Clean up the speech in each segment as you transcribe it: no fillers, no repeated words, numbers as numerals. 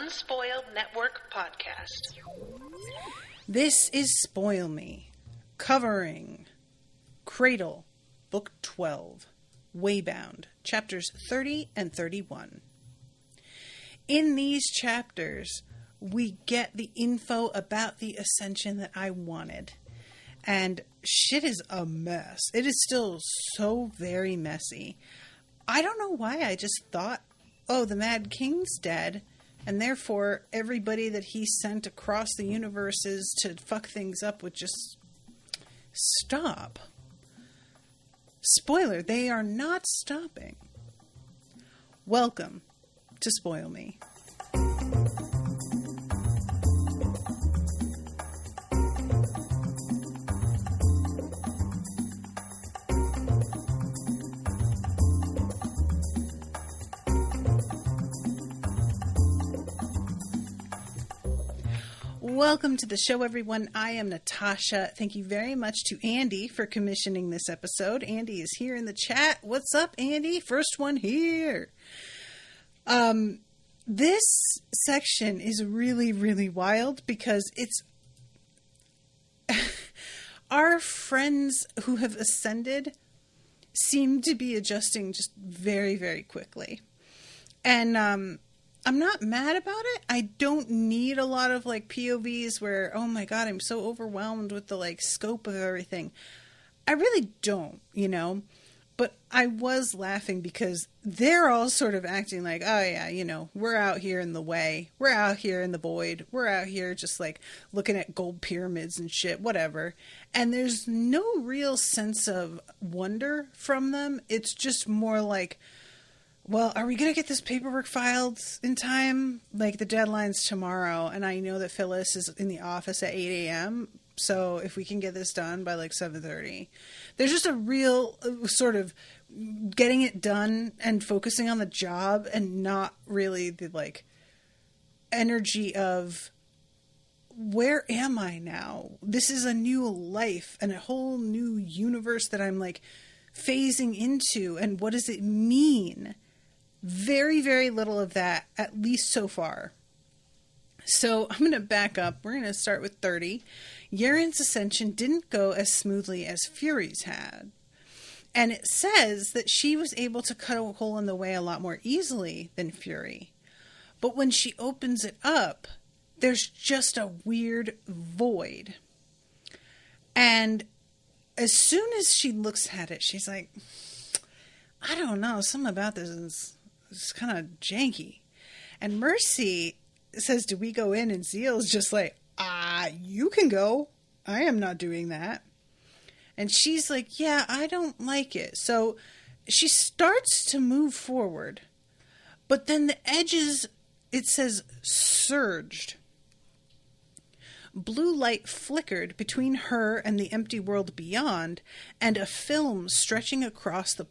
Unspoiled Network podcast. This is Spoil Me, covering Cradle, Book 12, Waybound, chapters 30 and 31. In these chapters, we get the info about the Ascension that I wanted. And shit is a mess. It is still so very messy. I don't know why I just thought, oh, the Mad King's dead, and therefore everybody that he sent across the universes to fuck things up would just stop. Spoiler, they are not stopping. Welcome to Spoil Me. Welcome to the show, everyone. I am Natasha. Thank you very much to Andy for commissioning this episode. Andy is here in the chat. What's up, Andy? First one here. This section is really, really wild because it's our friends who have ascended seem to be adjusting just very, very quickly. And, I'm not mad about it. I don't need a lot of like POVs where, oh my God, I'm so overwhelmed with the like scope of everything. I really don't, but I was laughing because they're all sort of acting like, oh yeah, we're out here in the way. We're out here in the void. We're out here just like looking at gold pyramids and shit, whatever. And there's no real sense of wonder from them. It's just more like, well, are we going to get this paperwork filed in time? Like, the deadline's tomorrow, and I know that Phyllis is in the office at 8 a.m., so if we can get this done by, 7:30. There's just a real sort of getting it done and focusing on the job and not really the, energy of, where am I now? This is a new life and a whole new universe that I'm, phasing into, and what does it mean? Very, very little of that, at least so far. So I'm going to back up. We're going to start with 30. Yaren's ascension didn't go as smoothly as Fury's had. And it says that she was able to cut a hole in the way a lot more easily than Fury. But when she opens it up, there's just a weird void. And as soon as she looks at it, she's like, I don't know, something about this is... It's kind of janky. And Mercy says, do we go in? And Zeal's just like, you can go. I am not doing that. And she's like, yeah, I don't like it. So she starts to move forward. But then the edges, it says, surged. Blue light flickered between her and the empty world beyond, and a film stretching across the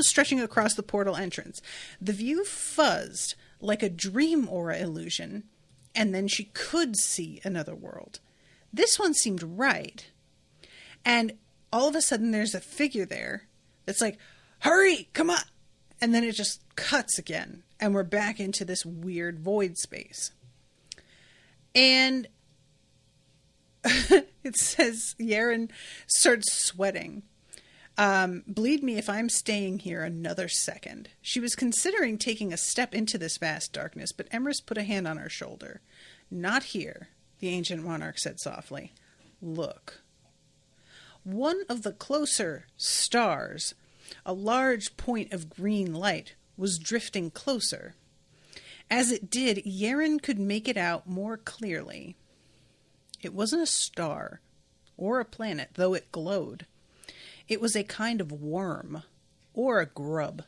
stretching across the portal entrance. The view fuzzed like a dream aura illusion, and then she could see another world. This one seemed right. And all of a sudden there's a figure there that's like, hurry, come on! And then it just cuts again, and we're back into this weird void space. And it says Yaren starts sweating. Bleed me if I'm staying here another second. She was considering taking a step into this vast darkness, but Emrys put a hand on her shoulder. Not here, the ancient monarch said softly. Look. One of the closer stars, a large point of green light, was drifting closer. As it did, Yaren could make it out more clearly. It wasn't a star or a planet, though it glowed. It was a kind of worm or a grub,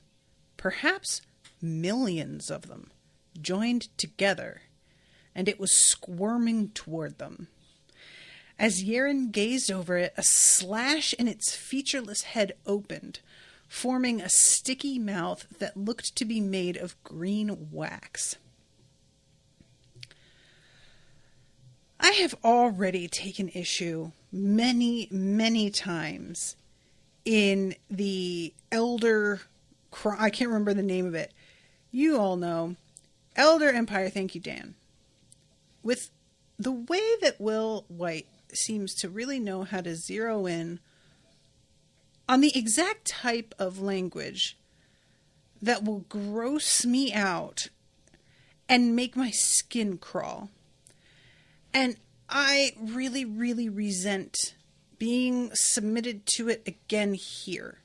perhaps millions of them, joined together, and it was squirming toward them. As Yaren gazed over it, a slash in its featureless head opened, forming a sticky mouth that looked to be made of green wax. I have already taken issue many, many times in the I can't remember the name of it. You all know. Elder Empire, thank you, Dan. With the way that Will White seems to really know how to zero in on the exact type of language that will gross me out and make my skin crawl. And I really, really resent being submitted to it again here.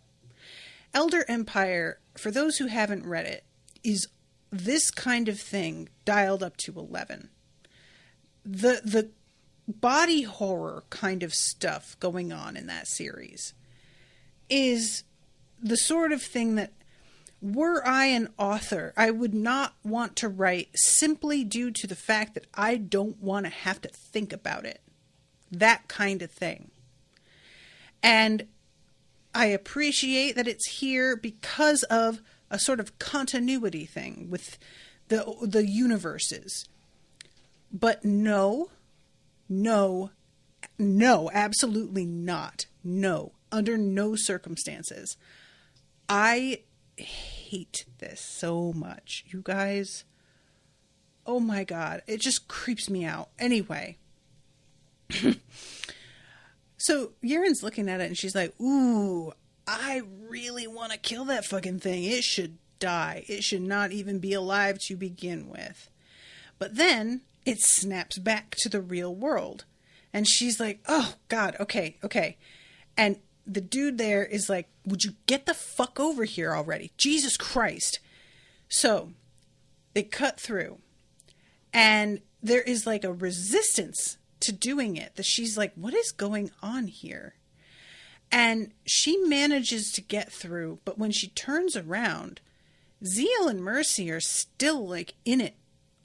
Elder Empire, for those who haven't read it, is this kind of thing dialed up to 11. The body horror kind of stuff going on in that series is the sort of thing that, were I an author, I would not want to write simply due to the fact that I don't want to have to think about it. That kind of thing. And I appreciate that it's here because of a sort of continuity thing with the universes. But no, absolutely not. No, under no circumstances. I hate this so much, you guys. Oh my God, it just creeps me out. Anyway. So Yiren's looking at it and she's like, ooh, I really want to kill that fucking thing. It should die. It should not even be alive to begin with. But then it snaps back to the real world. And she's like, oh God, okay. And the dude there is like, would you get the fuck over here already? Jesus Christ. So they cut through and there is like a resistance to doing it, that she's like, what is going on here? And she manages to get through, but when she turns around, Zeal and Mercy are still like in it,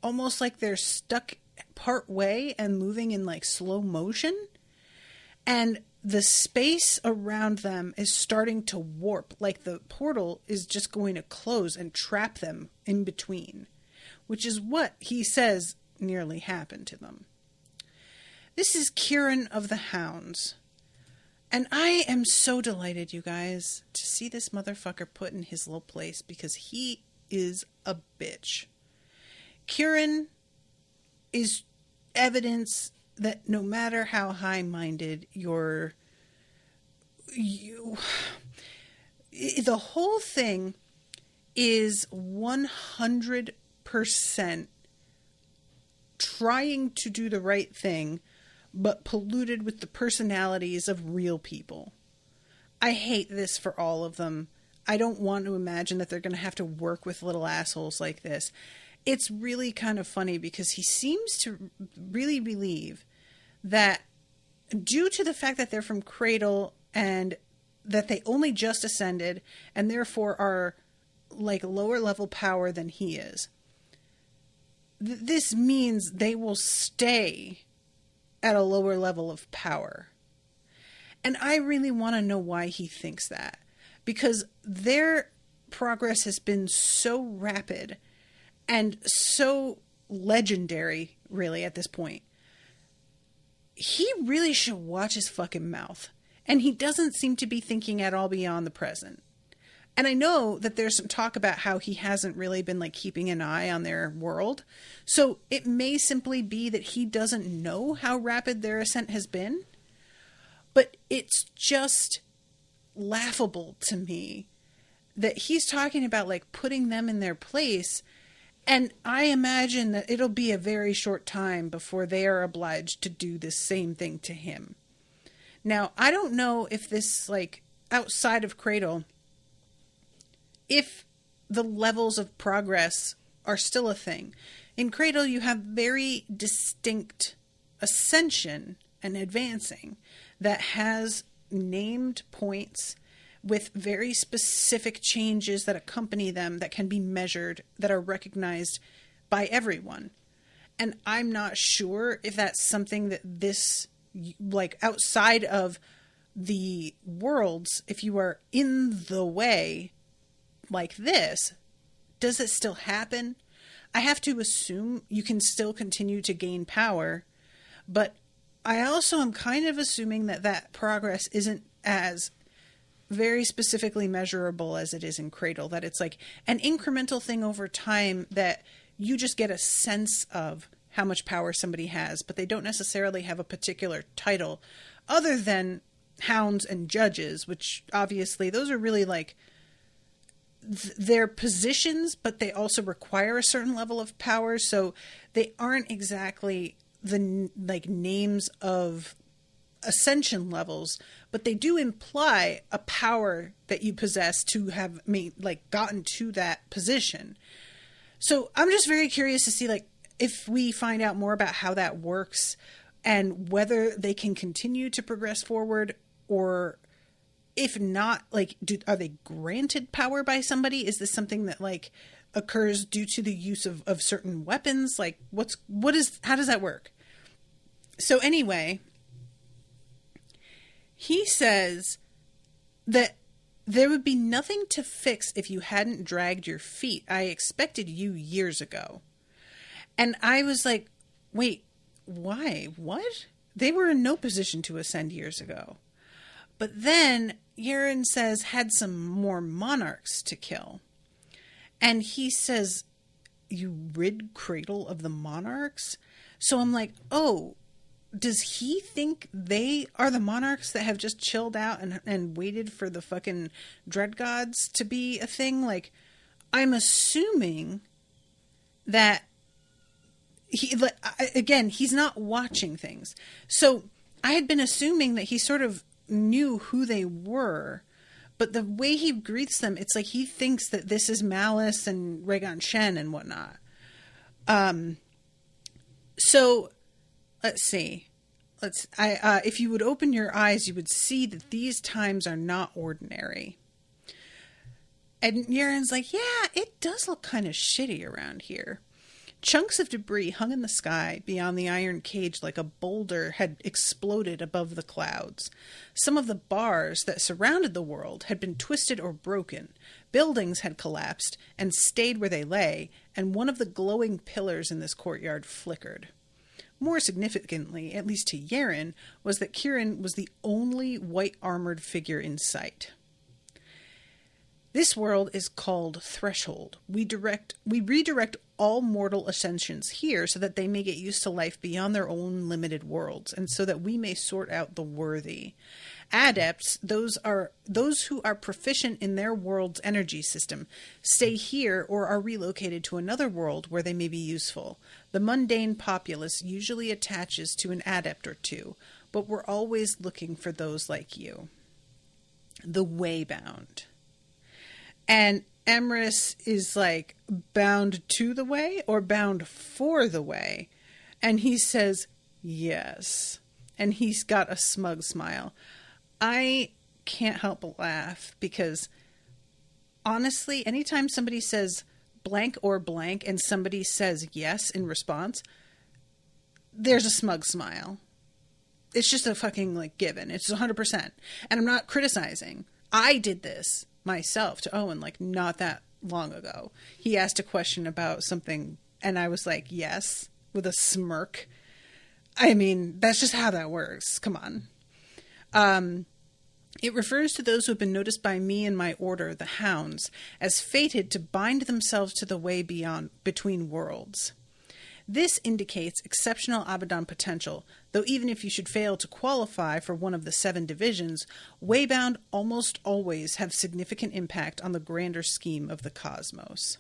almost like they're stuck part way and moving in like slow motion. And the space around them is starting to warp, like the portal is just going to close and trap them in between, which is what he says nearly happened to them. This is Kieran of the Hounds. And I am so delighted, you guys, to see this motherfucker put in his little place, because he is a bitch. Kieran is evidence that no matter how high-minded the whole thing is 100% trying to do the right thing, but polluted with the personalities of real people. I hate this for all of them. I don't want to imagine that they're going to have to work with little assholes like this. It's really kind of funny because he seems to really believe that due to the fact that they're from Cradle and that they only just ascended and therefore are like lower level power than he is, this means they will stay at a lower level of power. And I really want to know why he thinks that, because their progress has been so rapid and so legendary, really, at this point. He really should watch his fucking mouth. And he doesn't seem to be thinking at all beyond the present. And I know that there's some talk about how he hasn't really been like keeping an eye on their world. So it may simply be that he doesn't know how rapid their ascent has been. But it's just laughable to me that he's talking about like putting them in their place. And I imagine that it'll be a very short time before they are obliged to do the same thing to him. Now, I don't know if this, like, outside of Cradle, if the levels of progress are still a thing. In Cradle, you have very distinct ascension and advancing that has named points with very specific changes that accompany them that can be measured, that are recognized by everyone. And I'm not sure if that's something that this, like, outside of the worlds, if you are in the way like this, does it still happen? I have to assume you can still continue to gain power, but I also am kind of assuming that that progress isn't as very specifically measurable as it is in Cradle, that it's like an incremental thing over time that you just get a sense of how much power somebody has, but they don't necessarily have a particular title other than hounds and judges, which obviously those are really like their positions, but they also require a certain level of power. So they aren't exactly the like names of ascension levels, but they do imply a power that you possess to have gotten to that position. So I'm just very curious to see like if we find out more about how that works and whether they can continue to progress forward, or if not, like, are they granted power by somebody? Is this something that like occurs due to the use of certain weapons? Like how does that work? So anyway, he says that there would be nothing to fix if you hadn't dragged your feet. I expected you years ago. And I was like, wait, why? What? They were in no position to ascend years ago. But then Yaren says had some more monarchs to kill. And he says, you rid Cradle of the monarchs? So I'm like, oh, does he think they are the monarchs that have just chilled out and waited for the fucking dread gods to be a thing? Like, I'm assuming that he's not watching things. So I had been assuming that he sort of knew who they were, but the way he greets them, it's like he thinks that this is Malice and Rhaegon Shen and whatnot. So let's see. If you would open your eyes, you would see that these times are not ordinary. And Yaren's like, yeah, it does look kind of shitty around here. Chunks of debris hung in the sky beyond the iron cage like a boulder had exploded above the clouds. Some of the bars that surrounded the world had been twisted or broken. Buildings had collapsed and stayed where they lay, and one of the glowing pillars in this courtyard flickered. More significantly, at least to Yaren, was that Kieran was the only white-armored figure in sight. This world is called Threshold. We redirect all mortal ascensions here so that they may get used to life beyond their own limited worlds, and so that we may sort out the worthy. Adepts, those who are proficient in their world's energy system, stay here or are relocated to another world where they may be useful. The mundane populace usually attaches to an adept or two, but we're always looking for those like you. The Waybound. And Emrys is like, bound to the way or bound for the way? And he says, yes. And he's got a smug smile. I can't help but laugh because honestly, anytime somebody says blank or blank and somebody says yes in response, there's a smug smile. It's just a fucking like given. It's 100%. And I'm not criticizing. I did this myself to Owen like not that long ago. He asked a question about something and I was like, yes, with a smirk. I mean, that's just how that works. Come on. It refers to those who have been noticed by me and my order, the Hounds, as fated to bind themselves to the way beyond between worlds. This indicates exceptional Abidan potential, though even if you should fail to qualify for one of the 7 divisions, Waybound almost always have significant impact on the grander scheme of the cosmos.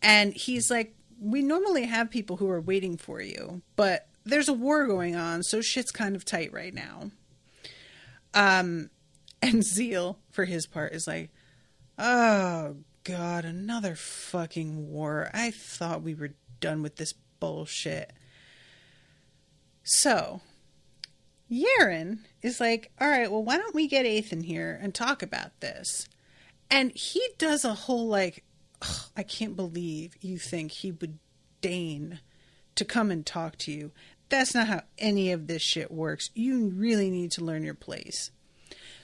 And he's like, we normally have people who are waiting for you, but there's a war going on, so shit's kind of tight right now. And Zeal, for his part, is like, oh God, another fucking war. I thought we were done with this bullshit. So, Yaren is like, all right, well, why don't we get Ethan here and talk about this? And he does a whole like, I can't believe you think he would deign to come and talk to you. That's not how any of this shit works. You really need to learn your place.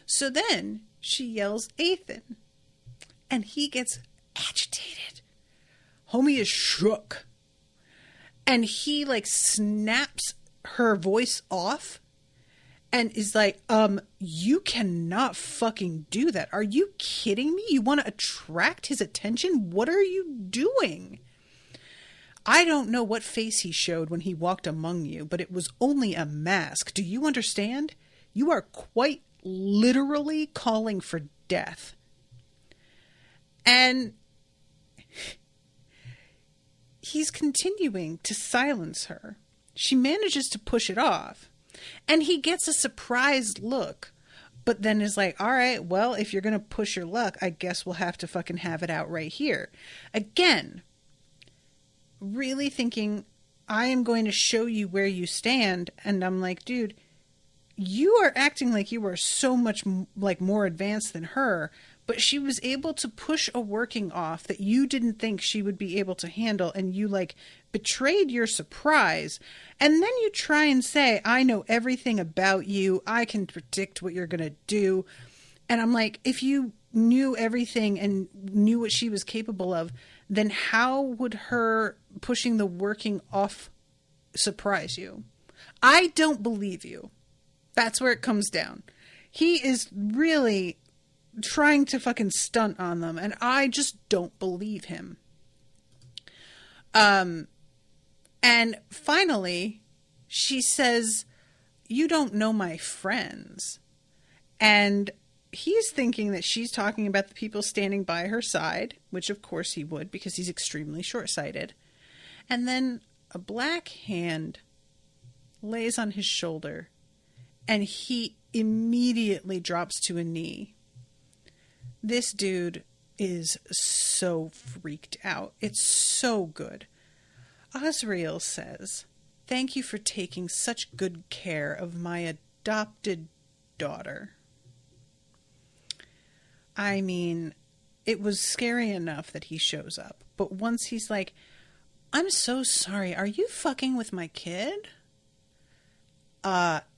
So then she yells, Ethan. And he gets agitated. Homie is shook. And he like snaps her voice off and is like, you cannot fucking do that. Are you kidding me? You want to attract his attention? What are you doing? I don't know what face he showed when he walked among you, but it was only a mask. Do you understand? You are quite literally calling for death. And he's continuing to silence her. She manages to push it off. And he gets a surprised look, but then is like, all right, well, if you're going to push your luck, I guess we'll have to fucking have it out right here. Again, really thinking, I am going to show you where you stand. And I'm like, dude, you are acting like you are so much like more advanced than her, but she was able to push a working off that you didn't think she would be able to handle, and you like betrayed your surprise. And then you try and say, I know everything about you. I can predict what you're going to do. And I'm like, if you knew everything and knew what she was capable of, then how would her pushing the working off surprise you? I don't believe you. That's where it comes down. He is really trying to fucking stunt on them, and I just don't believe him. And finally, she says, you don't know my friends. And he's thinking that she's talking about the people standing by her side, which of course he would, because he's extremely short-sighted. And then a black hand lays on his shoulder, and he immediately drops to a knee. This dude is so freaked out. It's so good. Azrael says, thank you for taking such good care of my adopted daughter. I mean, it was scary enough that he shows up. But once he's like, I'm so sorry. Are you fucking with my kid?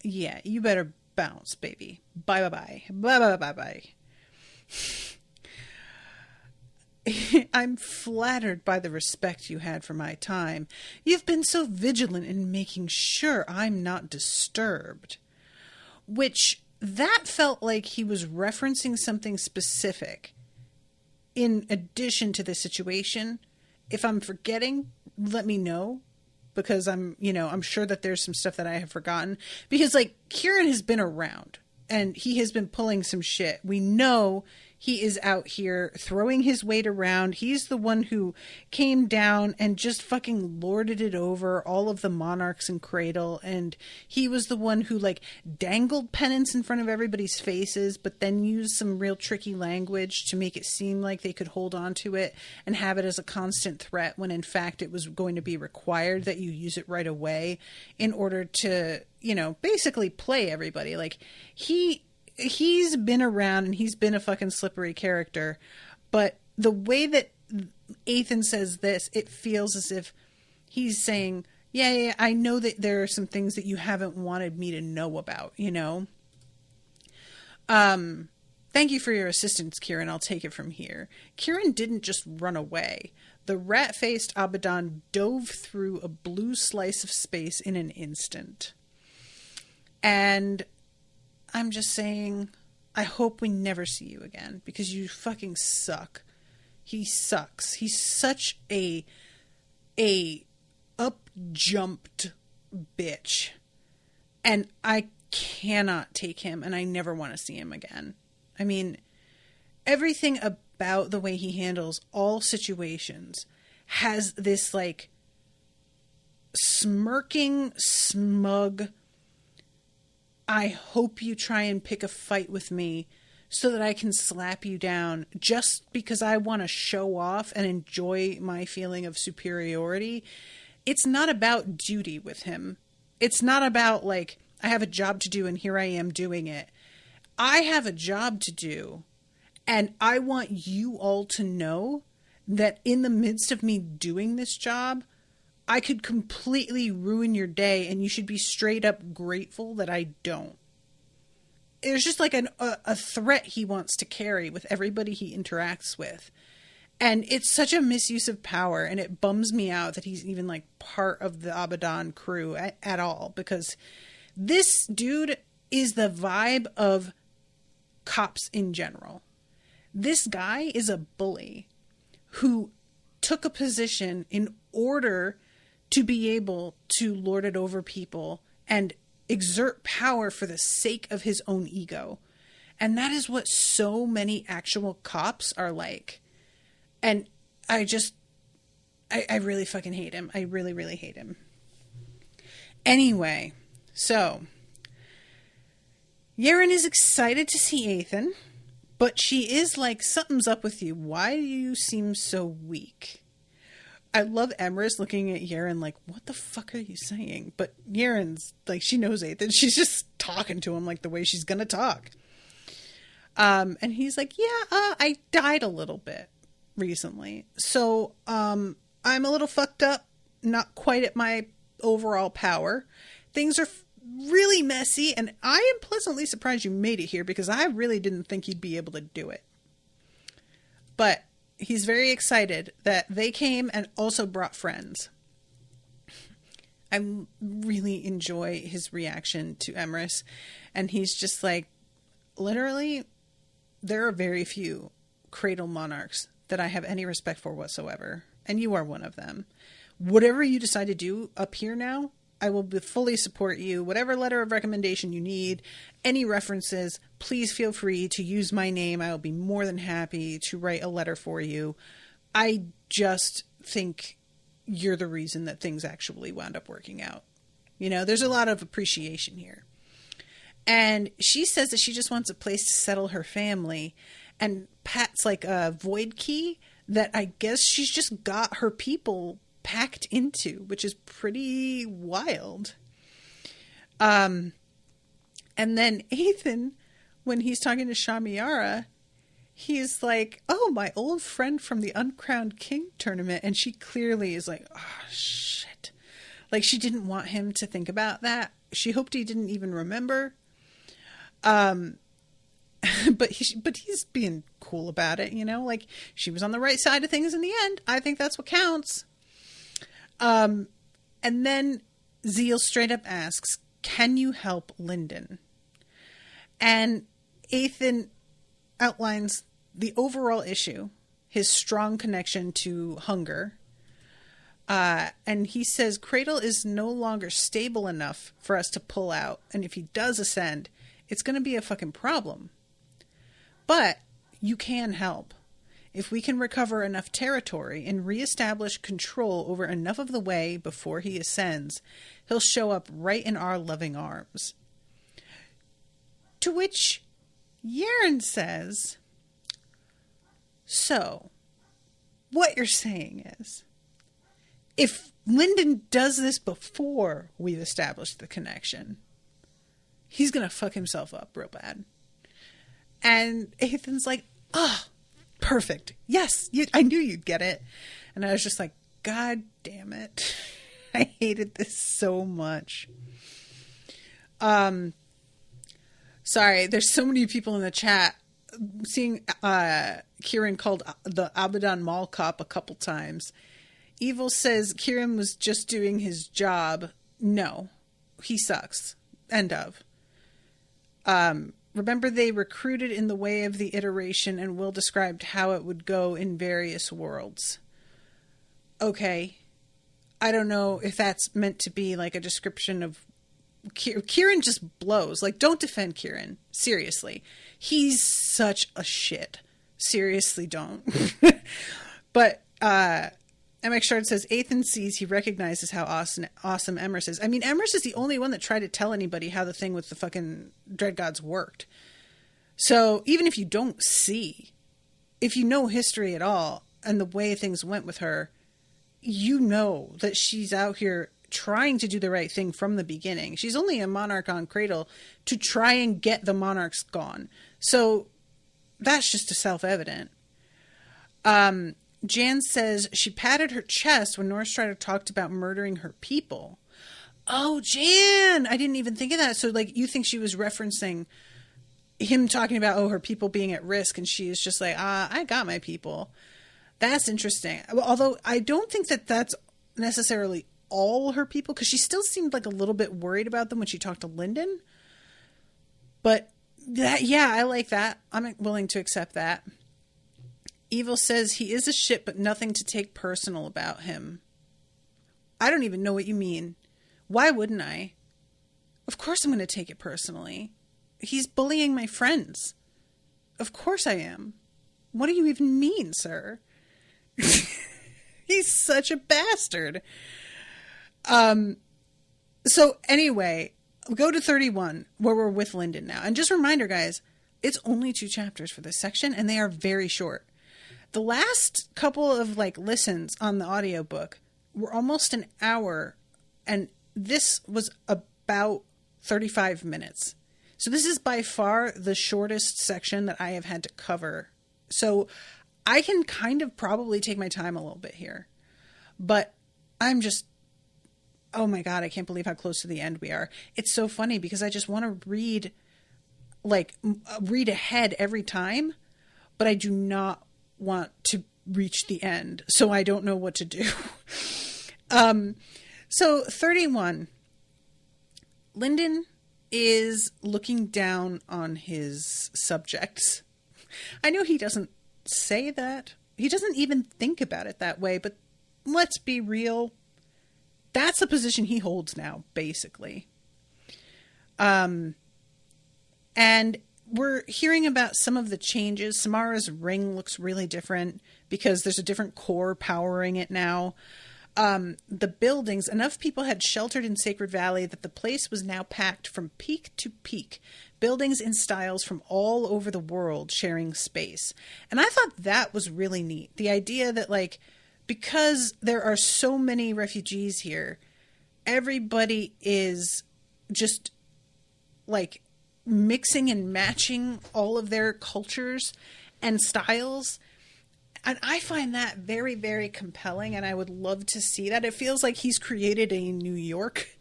Yeah, you better bounce, baby. Bye, bye, bye. Bye, bye, bye, bye. I'm flattered by the respect you had for my time. You've been so vigilant in making sure I'm not disturbed. Which, that felt like he was referencing something specific in addition to the situation. If I'm forgetting, let me know. Because I'm sure that there's some stuff that I have forgotten. Because, like, Kieran has been around. And he has been pulling some shit. We know he is out here throwing his weight around. He's the one who came down and just fucking lorded it over all of the Monarchs in Cradle. And he was the one who, like, dangled penance in front of everybody's faces, but then used some real tricky language to make it seem like they could hold on to it and have it as a constant threat, when in fact it was going to be required that you use it right away in order to, basically play everybody. Like, he's been around and he's been a fucking slippery character, but the way that Ethan says this, it feels as if he's saying, yeah, I know that there are some things that you haven't wanted me to know about, Thank you for your assistance, Kieran. I'll take it from here. Kieran didn't just run away. The rat-faced Abidan dove through a blue slice of space in an instant. And I'm just saying, I hope we never see you again, because you fucking suck. He sucks. He's such a up-jumped bitch. And I cannot take him, and I never want to see him again. I mean, everything about the way he handles all situations has this, like, smirking, smug, I hope you try and pick a fight with me so that I can slap you down just because I want to show off and enjoy my feeling of superiority. It's not about duty with him. It's not about, like, I have a job to do and here I am doing it. I have a job to do, and I want you all to know that in the midst of me doing this job, I could completely ruin your day, and you should be straight up grateful that I don't. There's just like a threat he wants to carry with everybody he interacts with. And it's such a misuse of power, and it bums me out that he's even like part of the Abidan crew at all, because this dude is the vibe of cops in general. This guy is a bully who took a position in order to be able to lord it over people and exert power for the sake of his own ego. And that is what so many actual cops are like. And I really fucking hate him. I really, really hate him. Anyway, so Yaren is excited to see Ethan, but she is like, something's up with you. Why do you seem so weak? I love Emrys looking at Yaren like, what the fuck are you saying? But Yaren's like, she knows Ethan. She's just talking to him like the way she's going to talk. And he's like, I died a little bit recently. So, I'm a little fucked up, not quite at my overall power. Things are really messy, and I am pleasantly surprised you made it here because I really didn't think you'd be able to do it. But he's very excited that they came and also brought friends. I really enjoy his reaction to Emrys, and he's just like, literally, there are very few Cradle monarchs that I have any respect for whatsoever, and you are one of them. Whatever you decide to do up here now, I will fully support you. Whatever letter of recommendation you need, any references, please feel free to use my name. I will be more than happy to write a letter for you. I just think you're the reason that things actually wound up working out. You know, there's a lot of appreciation here. And she says that she just wants a place to settle her family. And Pat's like a void key that I guess she's just got her people packed into, which is pretty wild. And then Ethan, when he's talking to Shamiara, he's like, oh, my old friend from the Uncrowned King tournament. And she clearly is like, oh, shit. Like, she didn't want him to think about that. She hoped he didn't even remember. But he's being cool about it, you know? Like, she was on the right side of things in the end. I think that's what counts. And then Zeal straight up asks, can you help Lindon? And Ethan outlines the overall issue, his strong connection to hunger. And he says Cradle is no longer stable enough for us to pull out. And if he does ascend, it's going to be a fucking problem. But you can help. If we can recover enough territory and reestablish control over enough of the way before he ascends, he'll show up right in our loving arms. To which Yaren says, so, what you're saying is, if Lindon does this before we've established the connection, he's going to fuck himself up real bad. And Ethan's like, oh, perfect. Yes, I knew you'd get it. And I was just like, God damn it. I hated this so much. Sorry, there's so many people in the chat. Seeing Kieran called the Abidan Mall cop a couple times. Evil says Kieran was just doing his job. No, he sucks. End of. Remember, they recruited in the way of the iteration, and Will described how it would go in various worlds. Okay. I don't know if that's meant to be like a description of... Kieran just blows. Like, don't defend Kieran. Seriously. He's such a shit. Seriously, don't. But, MX Shard says, Ethan sees, he recognizes how awesome Emrys is. I mean, Emrys is the only one that tried to tell anybody how the thing with the fucking Dread Gods worked. So even if you don't see, if you know history at all and the way things went with her, you know that she's out here trying to do the right thing from the beginning. She's only a monarch on Cradle to try and get the monarchs gone. So that's just self-evident. Jan says she patted her chest when Northstrider talked about murdering her people. Oh, Jan! I didn't even think of that. So, like, you think she was referencing him talking about, her people being at risk, and she is just like, I got my people. That's interesting. Although, I don't think that that's necessarily all her people, because she still seemed like a little bit worried about them when she talked to Lindon. But, that, yeah, I like that. I'm willing to accept that. Evil says he is a shit, but nothing to take personal about him. I don't even know what you mean. Why wouldn't I? Of course I'm going to take it personally. He's bullying my friends. Of course I am. What do you even mean, sir? He's such a bastard. So anyway, we'll go to 31, where we're with Lindon now. And just a reminder, guys, it's only 2 chapters for this section, and they are very short. The last couple of listens on the audiobook were almost an hour, and this was about 35 minutes. So this is by far the shortest section that I have had to cover. So I can kind of probably take my time a little bit here. But I'm just, oh my God, I can't believe how close to the end we are. It's so funny because I just want to read ahead every time, but I do not want to reach the end. So I don't know what to do. So 31, Lindon is looking down on his subjects. I know he doesn't say that. He doesn't even think about it that way, but let's be real. That's the position he holds now, basically. And we're hearing about some of the changes. Samara's ring looks really different because there's a different core powering it now. The buildings, enough people had sheltered in Sacred Valley that the place was now packed from peak to peak. Buildings in styles from all over the world sharing space. And I thought that was really neat. The idea that, because there are so many refugees here, everybody is just, mixing and matching all of their cultures and styles. And I find that very, very compelling, and I would love to see that. It feels like he's created a New York,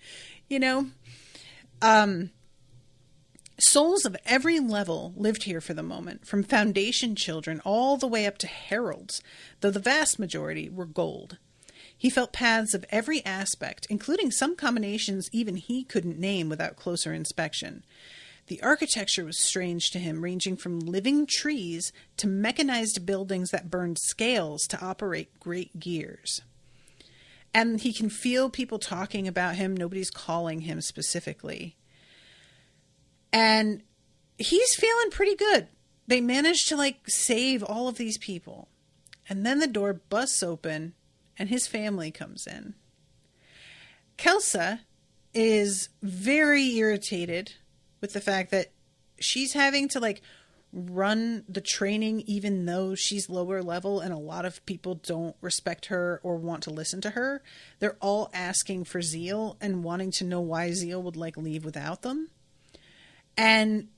Souls of every level lived here for the moment, from foundation children all the way up to heralds, though the vast majority were gold. He felt paths of every aspect, including some combinations even he couldn't name without closer inspection. The architecture was strange to him, ranging from living trees to mechanized buildings that burned scales to operate great gears. And he can feel people talking about him. Nobody's calling him specifically. And he's feeling pretty good. They managed to save all of these people. And then the door busts open and his family comes in. Kelsa is very irritated with the fact that she's having to run the training even though she's lower level and a lot of people don't respect her or want to listen to her. They're all asking for Zeal and wanting to know why Zeal would leave without them. And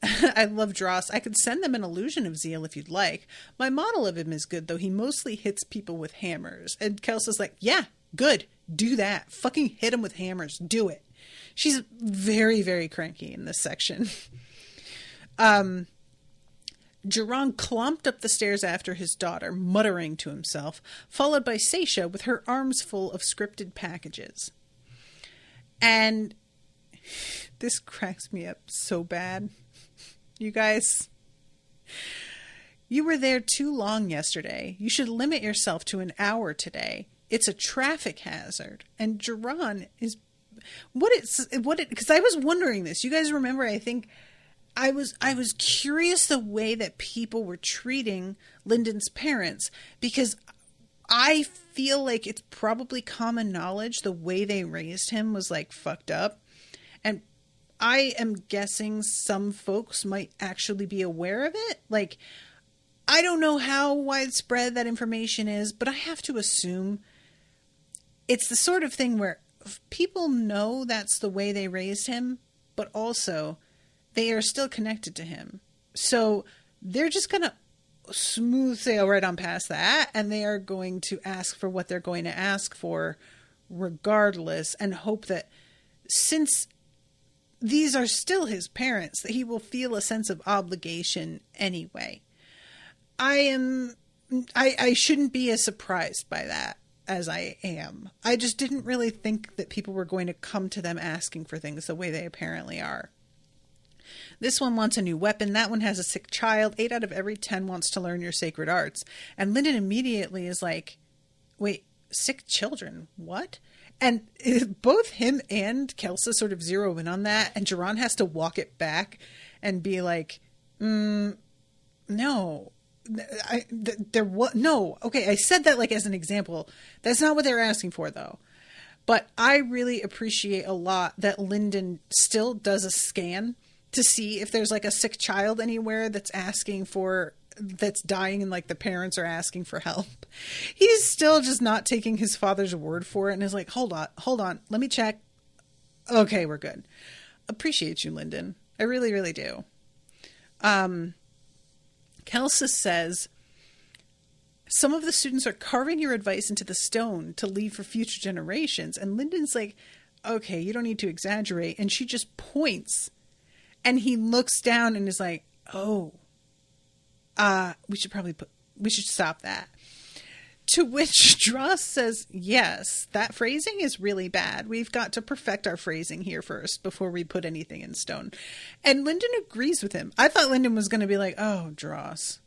I love Dross. I could send them an illusion of Zeal if you'd like. My model of him is good, though. He mostly hits people with hammers. And Kelsa's yeah, good. Do that. Fucking hit him with hammers. Do it. She's very, very cranky in this section. Jerron clomped up the stairs after his daughter, muttering to himself, followed by Seisha with her arms full of scripted packages. And this cracks me up so bad. You guys, you were there too long yesterday. You should limit yourself to an hour today. It's a traffic hazard. And Jerron is... because I was wondering this. You guys remember, I think I was curious the way that people were treating Lindon's parents, because I feel like it's probably common knowledge the way they raised him was fucked up. And I am guessing some folks might actually be aware of it. I don't know how widespread that information is, but I have to assume it's the sort of thing where people know that's the way they raised him, but also they are still connected to him. So they're just going to smooth sail right on past that, and they are going to ask for what they're going to ask for regardless, and hope that since these are still his parents, that he will feel a sense of obligation anyway. I shouldn't be as surprised by that as I am. I just didn't really think that people were going to come to them asking for things the way they apparently are. This one wants a new weapon. That one has a sick child. 8 out of every 10 wants to learn your sacred arts. And Lindon immediately is like, wait, sick children? What? And both him and Kelsa sort of zero in on that. And Geron has to walk it back and be like, no. No. Okay, I said that like as an example. That's not what they're asking for, though. But I really appreciate a lot that Lindon still does a scan to see if there's like a sick child anywhere that's dying and like the parents are asking for help. He's still just not taking his father's word for it and is like, hold on, let me check. Okay, we're good. Appreciate you, Lindon. I really, really do. Kelsa says, some of the students are carving your advice into the stone to leave for future generations. And Lyndon's like, okay, you don't need to exaggerate. And she just points. And he looks down and is like, oh, we should stop that. To which Dross says, yes, that phrasing is really bad. We've got to perfect our phrasing here first before we put anything in stone. And Lindon agrees with him. I thought Lindon was going to be like, oh, Dross.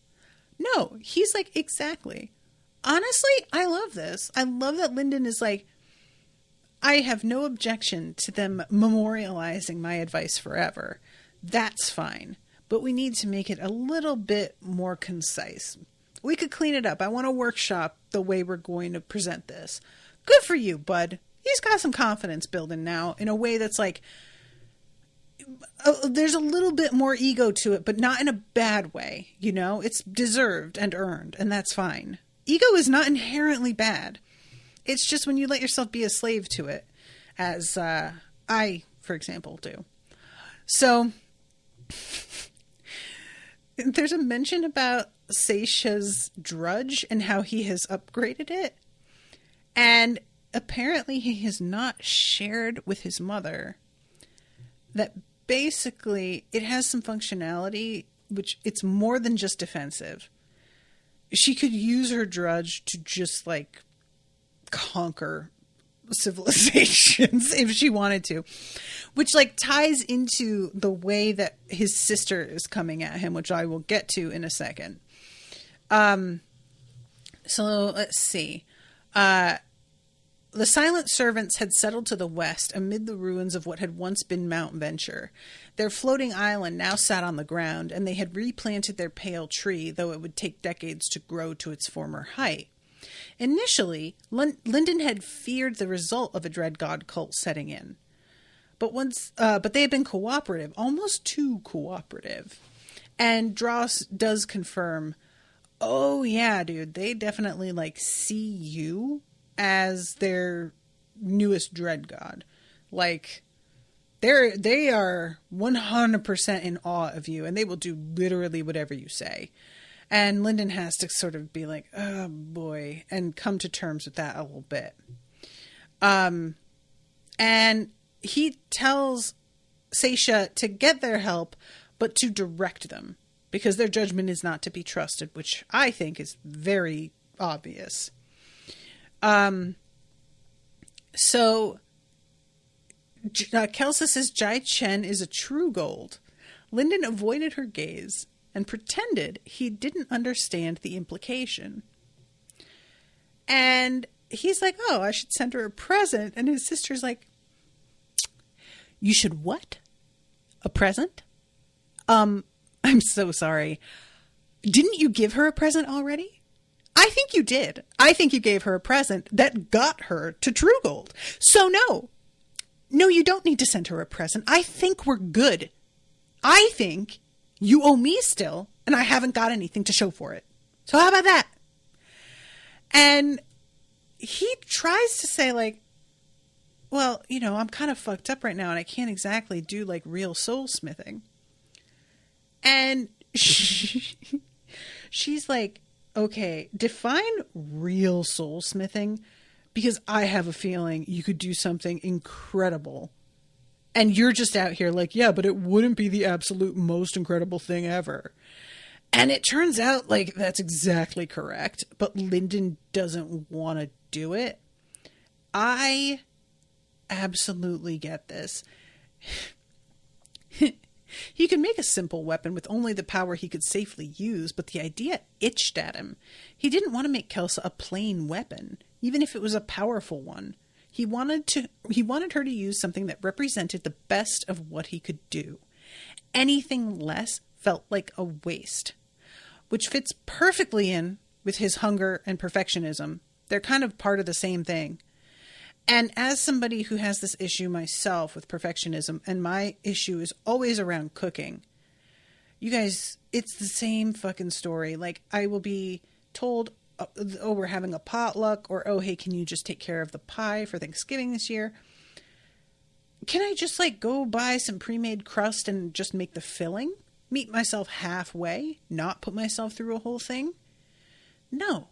No, he's like, exactly. Honestly, I love this. I love that Lindon is like, I have no objection to them memorializing my advice forever. That's fine. But we need to make it a little bit more concise. We could clean it up. I want to workshop the way we're going to present this. Good for you, bud. He's got some confidence building now in a way that's like, there's a little bit more ego to it, but not in a bad way. You know, it's deserved and earned, and that's fine. Ego is not inherently bad. It's just when you let yourself be a slave to it, as I, for example, do. So there's a mention about Seisha's drudge and how he has upgraded it. And apparently he has not shared with his mother that basically it has some functionality, which it's more than just defensive. She could use her drudge to just like conquer civilizations if she wanted to, which like ties into the way that his sister is coming at him, which I will get to in a second. So let's see. The silent servants had settled to the west amid the ruins of what had once been Mount Venture. Their floating island now sat on the ground, and they had replanted their pale tree, though it would take decades to grow to its former height. Lindon had feared the result of a dread god cult setting in. But they had been cooperative, almost too cooperative. And Dross does confirm, oh yeah, dude, they definitely like see you as their newest dread god. Like, they are 100% in awe of you, and they will do literally whatever you say. And Lindon has to sort of be like, oh boy, and come to terms with that a little bit. And he tells Seisha to get their help, but to direct them, because their judgment is not to be trusted, which I think is very obvious. So Kelsa says Jai Chen is a true gold. Lindon avoided her gaze and pretended he didn't understand the implication. And he's like, oh, I should send her a present. And his sister's like, you should what? A present? I'm so sorry. Didn't you give her a present already? I think you did. I think you gave her a present that got her to True Gold. So no, you don't need to send her a present. I think we're good. I think you owe me still, and I haven't got anything to show for it. So how about that? And he tries to say like, well, you know, I'm kind of fucked up right now and I can't exactly do like real soul smithing. And she's like, okay, define real soul smithing, because I have a feeling you could do something incredible. And you're just out here like, yeah, but it wouldn't be the absolute most incredible thing ever. And it turns out like that's exactly correct, but Lindon doesn't want to do it. I absolutely get this. He could make a simple weapon with only the power he could safely use, but the idea itched at him. He didn't want to make Kelsa a plain weapon, even if it was a powerful one. He wanted her to use something that represented the best of what he could do. Anything less felt like a waste, which fits perfectly in with his hunger and perfectionism. They're kind of part of the same thing. And as somebody who has this issue myself with perfectionism, and my issue is always around cooking, you guys, it's the same fucking story. Like, I will be told, oh, we're having a potluck, or, oh, hey, can you just take care of the pie for Thanksgiving this year? Can I just, like, go buy some pre-made crust and just make the filling? Meet myself halfway? Not put myself through a whole thing? No,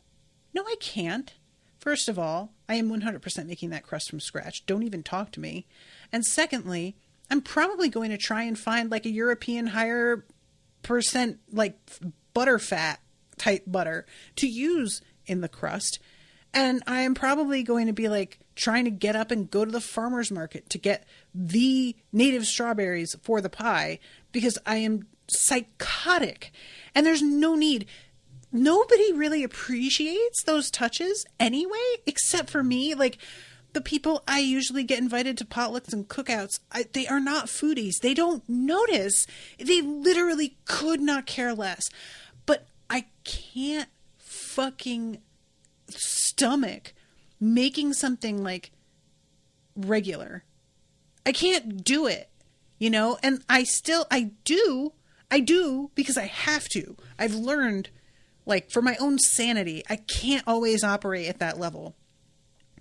I can't. First of all, I am 100% making that crust from scratch. Don't even talk to me. And secondly, I'm probably going to try and find like a European higher percent, like butter fat type butter to use in the crust. And I am probably going to be like trying to get up and go to the farmer's market to get the native strawberries for the pie because I am psychotic and there's no need. Nobody really appreciates those touches anyway, except for me. Like, the people I usually get invited to potlucks and cookouts, they are not foodies. They don't notice. They literally could not care less. But I can't fucking stomach making something, like, regular. I can't do it, you know? And I do because I have to. I've learned, like, for my own sanity, I can't always operate at that level.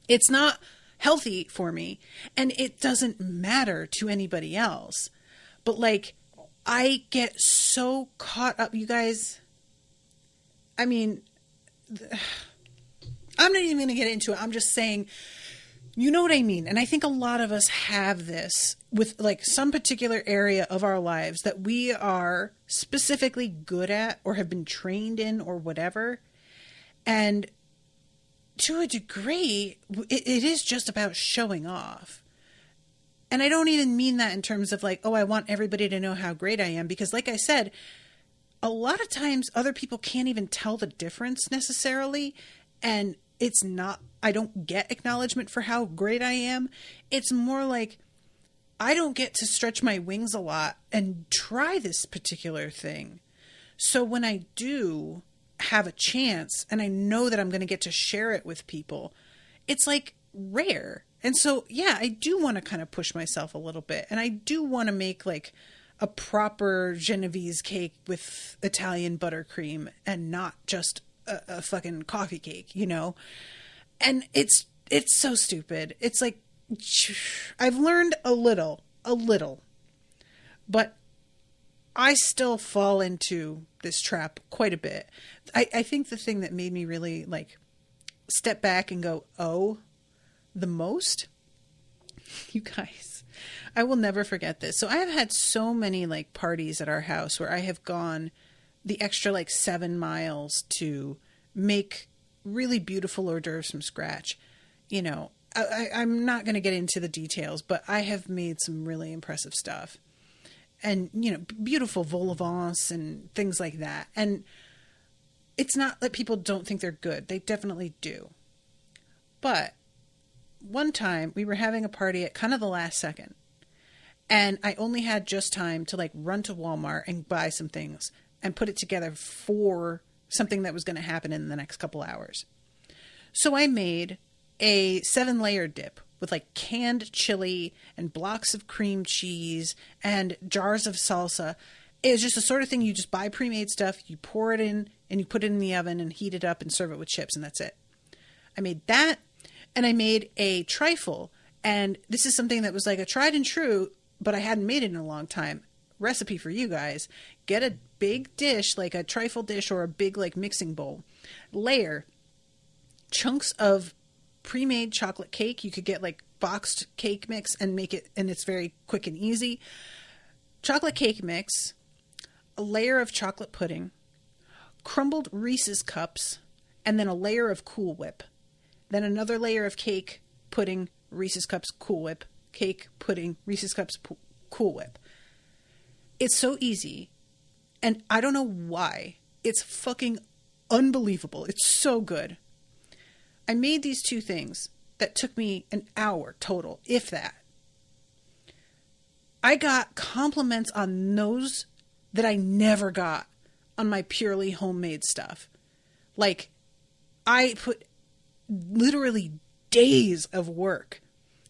It's not healthy for me, and it doesn't matter to anybody else. But, like, I get so caught up, you guys. I mean, I'm not even going to get into it. I'm just saying, you know what I mean? And I think a lot of us have this with, like, some particular area of our lives that we are specifically good at or have been trained in or whatever. And to a degree, it is just about showing off. And I don't even mean that in terms of like, oh, I want everybody to know how great I am. Because like I said, a lot of times other people can't even tell the difference necessarily. And it's not, I don't get acknowledgement for how great I am. It's more like I don't get to stretch my wings a lot and try this particular thing. So when I do have a chance and I know that I'm going to get to share it with people, it's like rare. And so, yeah, I do want to kind of push myself a little bit. And I do want to make like a proper Genovese cake with Italian buttercream and not just a fucking coffee cake, you know? And it's so stupid. It's like, I've learned a little, but I still fall into this trap quite a bit. I think the thing that made me really like step back and go, oh, the most, you guys, I will never forget this. So I have had so many like parties at our house where I have gone the extra like 7 miles to make really beautiful hors d'oeuvres from scratch. You know, I'm not going to get into the details, but I have made some really impressive stuff. And, you know, beautiful vol au vents and things like that. And it's not that people don't think they're good. They definitely do. But one time we were having a party at kind of the last second. And I only had just time to like run to Walmart and buy some things and put it together for something that was going to happen in the next couple hours. So I made a 7-layer dip with like canned chili and blocks of cream cheese and jars of salsa. It was just the sort of thing you just buy pre-made stuff, you pour it in and you put it in the oven and heat it up and serve it with chips, and that's it. I made that, and I made a trifle, and this is something that was like a tried and true, but I hadn't made it in a long time. Recipe for you guys. Get a big dish, like a trifle dish or a big like mixing bowl. Layer chunks of pre-made chocolate cake. You could get like boxed cake mix and make it, and it's very quick and easy. Chocolate cake mix, a layer of chocolate pudding, crumbled Reese's cups, and then a layer of Cool Whip. Then another layer of cake, pudding, Reese's cups, Cool Whip, cake, pudding, Reese's cups, Cool Whip. It's so easy. And I don't know why. It's fucking unbelievable. It's so good. I made these 2 things that took me an hour total, if that. I got compliments on those that I never got on my purely homemade stuff. Like, I put literally days of work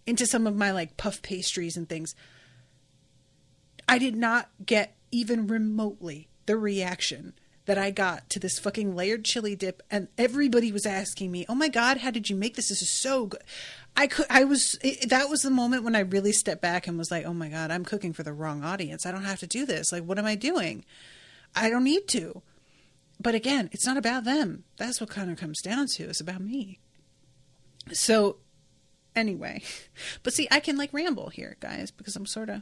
into some of my like puff pastries and things. I did not get even remotely the reaction that I got to this fucking layered chili dip, and everybody was asking me, "Oh my God, how did you make this? This is so good." That was the moment when I really stepped back and was like, "Oh my God, I'm cooking for the wrong audience. I don't have to do this. Like, what am I doing? I don't need to." But again, it's not about them. That's what kind of comes down to. It's about me. So anyway, but see, I can like ramble here, guys, because I'm sort of,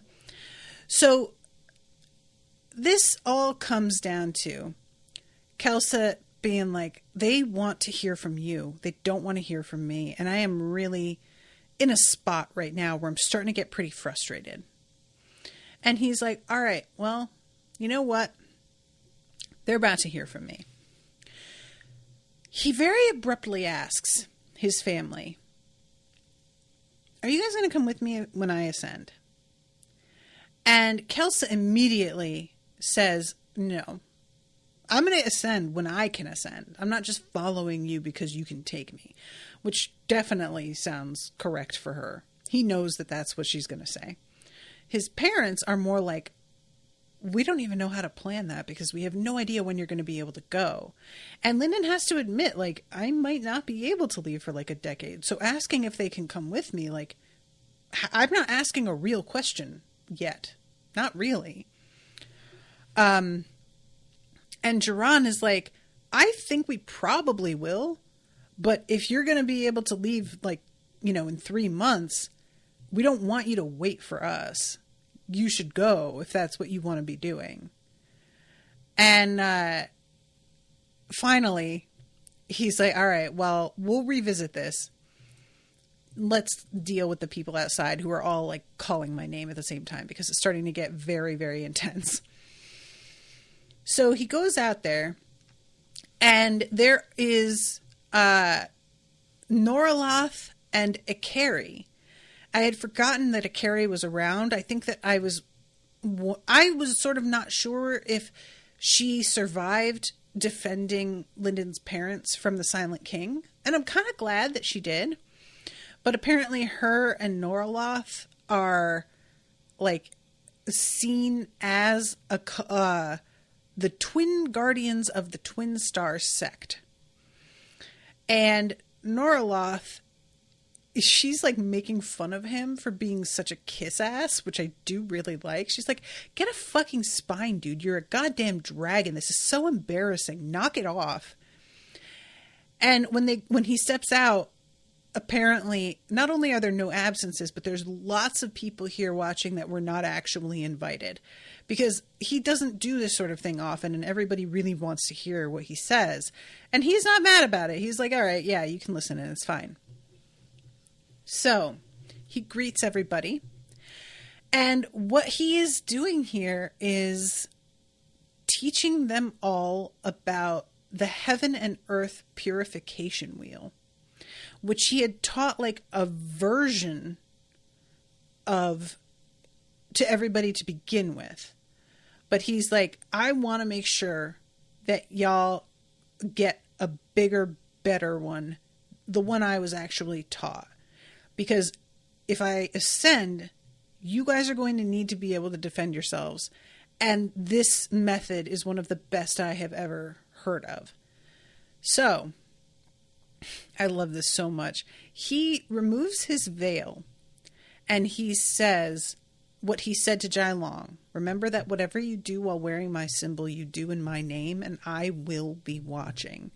so this all comes down to Kelsa being like, they want to hear from you. They don't want to hear from me. And I am really in a spot right now where I'm starting to get pretty frustrated. And he's like, all right, well, you know what? They're about to hear from me. He very abruptly asks his family, are you guys going to come with me when I ascend? And Kelsa immediately says, no. I'm going to ascend when I can ascend. I'm not just following you because you can take me, which definitely sounds correct for her. He knows that that's what she's going to say. His parents are more like, we don't even know how to plan that because we have no idea when you're going to be able to go. And Lindon has to admit, like, I might not be able to leave for like a decade. So asking if they can come with me, like, I'm not asking a real question yet. Not really. And Duran is like, I think we probably will, but if you're going to be able to leave, like, you know, in 3 months, we don't want you to wait for us. You should go if that's what you want to be doing. And finally, he's like, all right, well, we'll revisit this. Let's deal with the people outside who are all like calling my name at the same time because it's starting to get very, very intense. So he goes out there and there is Noraloth and Ikari. I had forgotten that Ikari was around. I think that I was sort of not sure if she survived defending Lindon's parents from the Silent King. And I'm kind of glad that she did. But apparently her and Noraloth are like seen as the twin guardians of the Twin Star sect. And Noraloth, she's like making fun of him for being such a kiss ass, which I do really like. She's like, get a fucking spine, dude. You're a goddamn dragon. This is so embarrassing. Knock it off. And when he steps out, apparently not only are there no absences, but there's lots of people here watching that were not actually invited because he doesn't do this sort of thing often. And everybody really wants to hear what he says. And he's not mad about it. He's like, all right, yeah, you can listen and it's fine. So he greets everybody. And what he is doing here is teaching them all about the heaven and earth purification wheel, which he had taught like a version of to everybody to begin with. But he's like, I want to make sure that y'all get a bigger, better one, the one I was actually taught. Because if I ascend, you guys are going to need to be able to defend yourselves. And this method is one of the best I have ever heard of. So, I love this so much. He removes his veil and he says what he said to Jai Long. Remember that whatever you do while wearing my symbol, you do in my name, and I will be watching.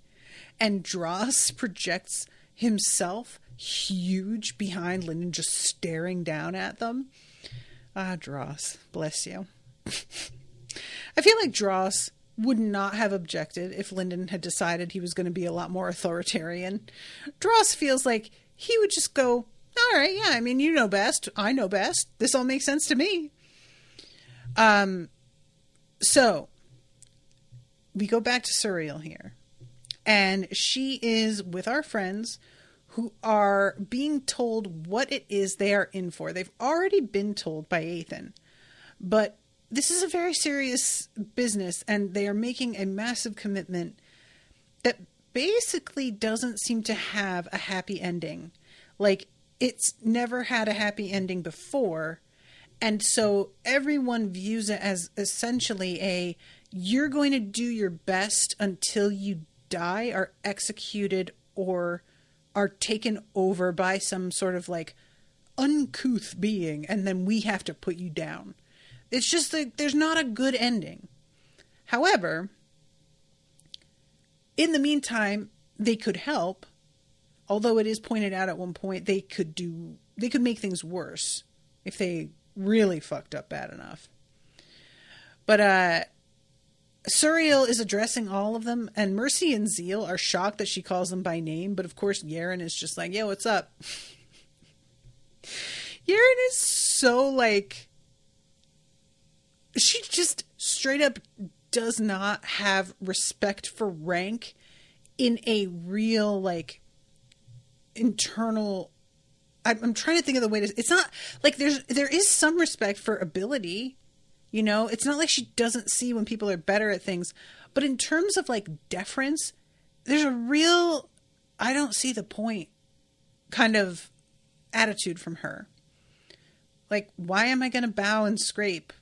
And Dross projects himself huge behind Lindon, just staring down at them. Ah, Dross, bless you. I feel like Dross would not have objected if Lindon had decided he was going to be a lot more authoritarian. Dross feels like he would just go, all right, yeah, I mean, you know best. I know best. This all makes sense to me. So we go back to Suriel here. And she is with our friends who are being told what it is they are in for. They've already been told by Ethan. But this is a very serious business, and they are making a massive commitment that basically doesn't seem to have a happy ending. Like, it's never had a happy ending before. And so everyone views it as essentially you're going to do your best until you die, are executed, or are taken over by some sort of like uncouth being, and then we have to put you down. It's just like there's not a good ending. However, in the meantime, they could help. Although it is pointed out at one point they could make things worse if they really fucked up bad enough. But Suriel is addressing all of them, and Mercy and Zeal are shocked that she calls them by name, but of course Yaren is just like, yo, what's up? Yaren is so like, she just straight up does not have respect for rank in a real like internal, I'm trying to think of the way to, it's not like there is some respect for ability. You know, it's not like she doesn't see when people are better at things. But in terms of like deference, there's a real, I don't see the point kind of attitude from her. Like, why am I going to bow and scrape?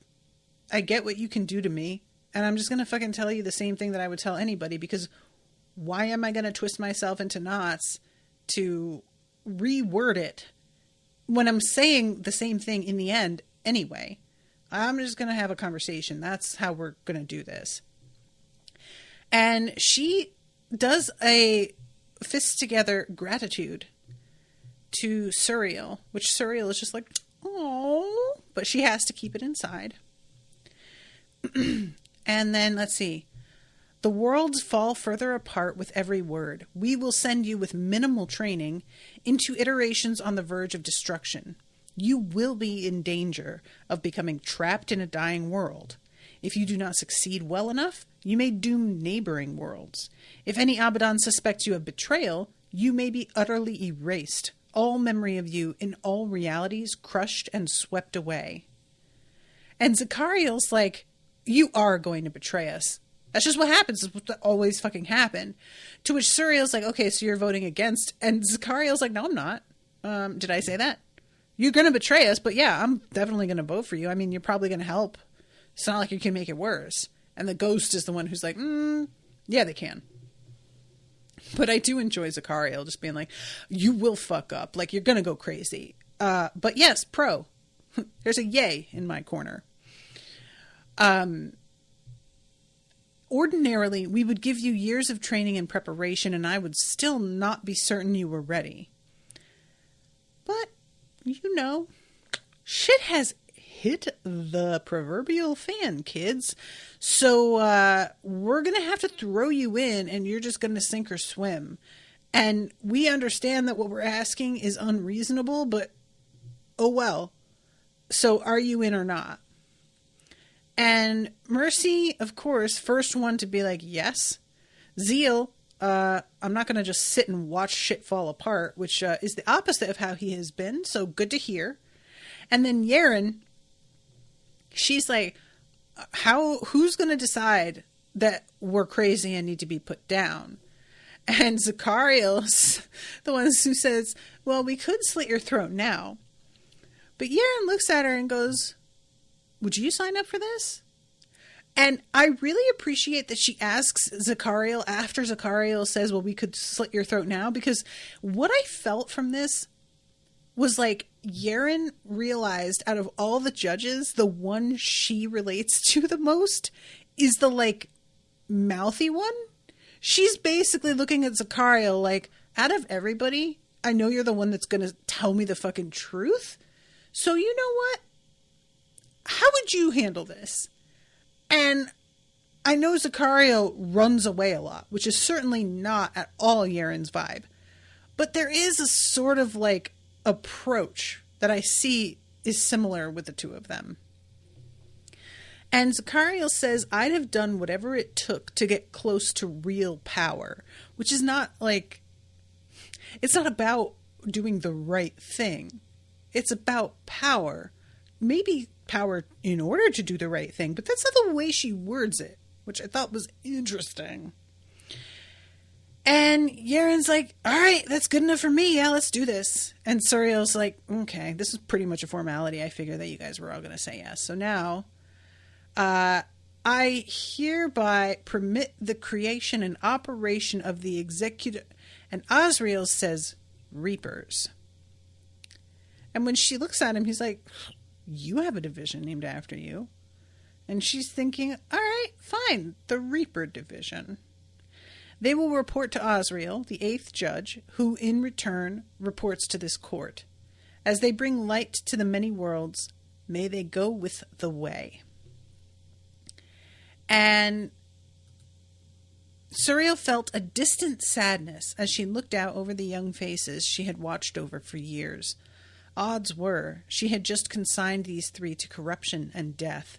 I get what you can do to me. And I'm just going to fucking tell you the same thing that I would tell anybody. Because why am I going to twist myself into knots to reword it when I'm saying the same thing in the end anyway? I'm just going to have a conversation. That's how we're going to do this. And she does a fist together gratitude to Suriel, which Suriel is just like, oh, but she has to keep it inside. And then let's see. The worlds fall further apart with every word. We will send you with minimal training into iterations on the verge of destruction. You will be in danger of becoming trapped in a dying world. If you do not succeed well enough, you may doom neighboring worlds. If any Abidan suspects you of betrayal, you may be utterly erased. All memory of you in all realities crushed and swept away. And Zachariel's like, you are going to betray us. That's just what happens. It's what always fucking happen. To which Suriel's like, okay, so you're voting against. And Zachariel's like, no, I'm not. Did I say that? You're going to betray us, but yeah, I'm definitely going to vote for you. I mean, you're probably going to help. It's not like you can make it worse. And the ghost is the one who's like, yeah, they can. But I do enjoy Zachariel just being like, you will fuck up. Like, you're going to go crazy. But yes, pro. There's a yay in my corner. Ordinarily, we would give you years of training and preparation, and I would still not be certain you were ready. But you know, shit has hit the proverbial fan, kids. So we're going to have to throw you in, and you're just going to sink or swim. And we understand that what we're asking is unreasonable, but oh well. So are you in or not? And Mercy, of course, first one to be like, yes. Zeal, I'm not going to just sit and watch shit fall apart, which is the opposite of how he has been. So good to hear. And then Yaren, she's like, who's going to decide that we're crazy and need to be put down? And Zachariel's the one who says, well, we could slit your throat now. But Yaren looks at her and goes, would you sign up for this? And I really appreciate that she asks Zachariel after Zachariel says, well, we could slit your throat now. Because what I felt from this was like Yaren realized out of all the judges, the one she relates to the most is the like mouthy one. She's basically looking at Zachariel like, out of everybody, I know you're the one that's going to tell me the fucking truth. So you know what? How would you handle this? And I know Zachariel runs away a lot, which is certainly not at all Yaren's vibe. But there is a sort of like approach that I see is similar with the two of them. And Zachariel says, I'd have done whatever it took to get close to real power, which is not like, it's not about doing the right thing. It's about power. Maybe power in order to do the right thing, but that's not the way she words it, which I thought was interesting. And Yaren's like, all right, that's good enough for me. Yeah, let's do this. And Suriel's like, okay, this is pretty much a formality. I figure that you guys were all going to say yes. So now, I hereby permit the creation and operation of the executor. And Azrael says, Reapers. And when she looks at him, he's like, you have a division named after you. And she's thinking, all right, fine, the Reaper division. They will report to Azrael, the 8th judge, who in return reports to this court. As they bring light to the many worlds, may they go with the way. And Suriel felt a distant sadness as she looked out over the young faces she had watched over for years. Odds were, she had just consigned these 3 to corruption and death.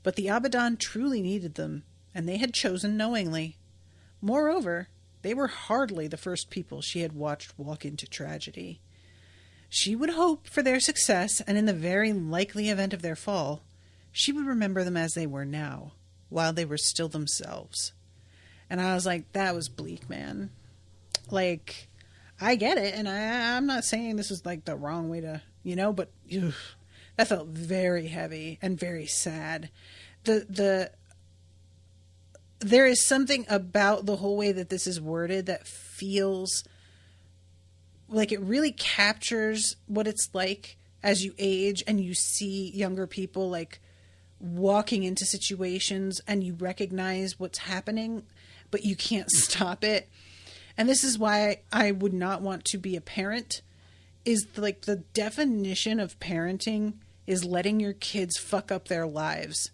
But the Abidan truly needed them, and they had chosen knowingly. Moreover, they were hardly the first people she had watched walk into tragedy. She would hope for their success, and in the very likely event of their fall, she would remember them as they were now, while they were still themselves. And I was like, that was bleak, man. Like, I get it, and I'm not saying this is like the wrong way to, but that felt very heavy and very sad. There is something about the whole way that this is worded that feels like it really captures what it's like as you age and you see younger people like walking into situations and you recognize what's happening, but you can't stop it. And this is why I would not want to be a parent, is like the definition of parenting is letting your kids fuck up their lives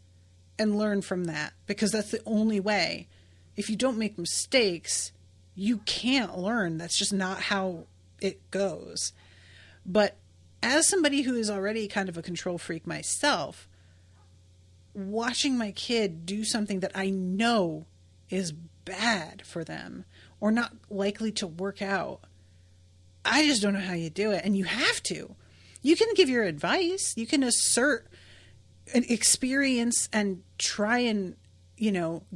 and learn from that, because that's the only way. If you don't make mistakes, you can't learn. That's just not how it goes. But as somebody who is already kind of a control freak myself, watching my kid do something that I know is bad for them or not likely to work out, I just don't know how you do it. And you have to. You can give your advice. You can assert an experience and try and,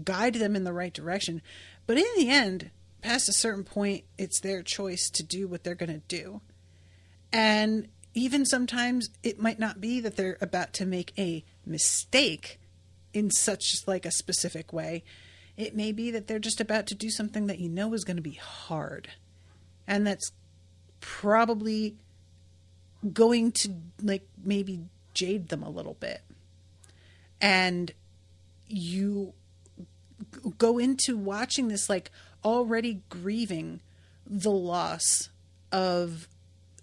guide them in the right direction. But in the end, past a certain point, it's their choice to do what they're going to do. And even sometimes it might not be that they're about to make a mistake in such like a specific way. It may be that they're just about to do something that is going to be hard. And that's probably going to like maybe jade them a little bit. And you go into watching this like already grieving the loss of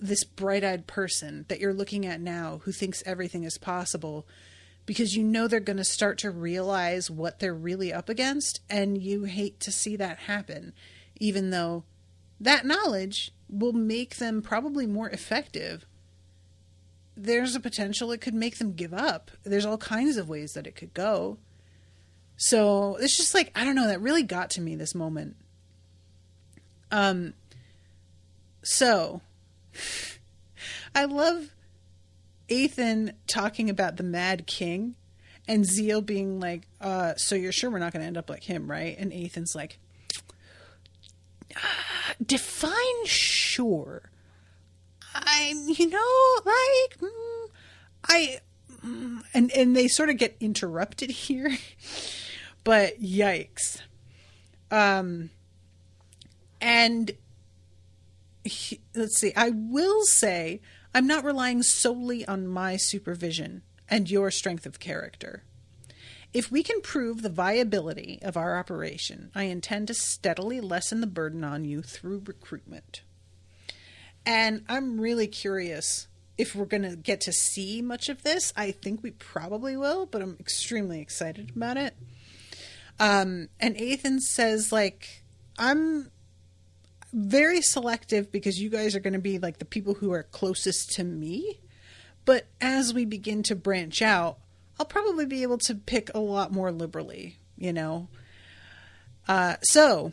this bright-eyed person that you're looking at now who thinks everything is possible, because they're going to start to realize what they're really up against, and you hate to see that happen, even though that knowledge will make them probably more effective. There's a potential it could make them give up. There's all kinds of ways that it could go. So it's just like, I don't know, that really got to me, this moment. So I love Ethan talking about the Mad King and Zeal being like, so you're sure we're not going to end up like him, right? And Ethan's like, define sure. And they sort of get interrupted here, but yikes. Let's see, I will say I'm not relying solely on my supervision and your strength of character. If we can prove the viability of our operation, I intend to steadily lessen the burden on you through recruitment. And I'm really curious if we're going to get to see much of this. I think we probably will, but I'm extremely excited about it. And Ethan says, like, I'm very selective because you guys are going to be like the people who are closest to me. But as we begin to branch out, I'll probably be able to pick a lot more liberally, you know. So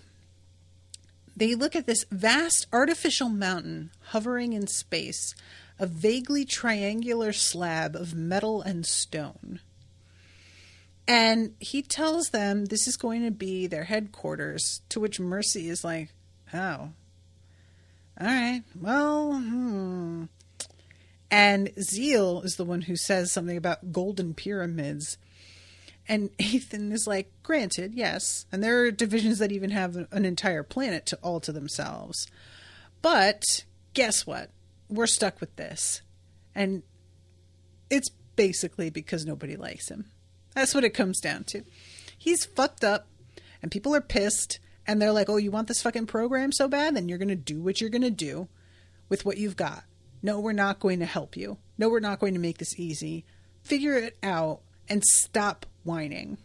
they look at this vast artificial mountain hovering in space, a vaguely triangular slab of metal and stone. And he tells them this is going to be their headquarters, to which Mercy is like, oh, all right, well, And Zeal is the one who says something about golden pyramids. And Ethan is like, granted, yes. And there are divisions that even have an entire planet all to themselves. But guess what? We're stuck with this. And it's basically because nobody likes him. That's what it comes down to. He's fucked up and people are pissed. And they're like, oh, you want this fucking program so bad? Then you're going to do what you're going to do with what you've got. No, we're not going to help you. No, we're not going to make this easy. Figure it out and stop whining.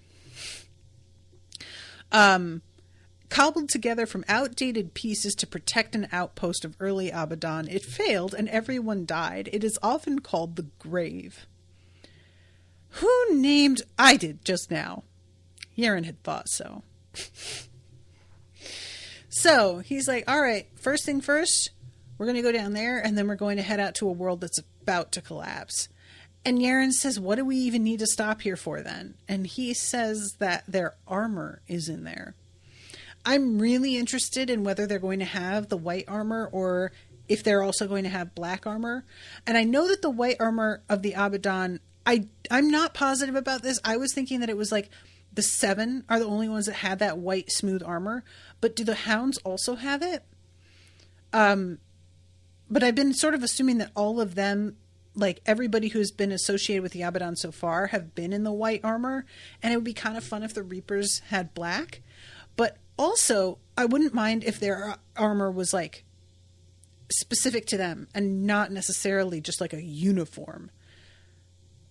Cobbled together from outdated pieces to protect an outpost of early Abidan, it failed and everyone died. It is often called the grave. Who named... I did just now. Yaren had thought so. So he's like, all right, first thing first, we're going to go down there and then we're going to head out to a world that's about to collapse. And Yaren says, what do we even need to stop here for then? And he says that their armor is in there. I'm really interested in whether they're going to have the white armor or if they're also going to have black armor. And I know that the white armor of the Abidan, I'm not positive about this. I was thinking that it was like the 7 are the only ones that had that white smooth armor. But do the Hounds also have it? But I've been sort of assuming that all of them, like everybody who's been associated with the Abidan so far, have been in the white armor. And it would be kind of fun if the Reapers had black. But also, I wouldn't mind if their armor was like specific to them and not necessarily just like a uniform.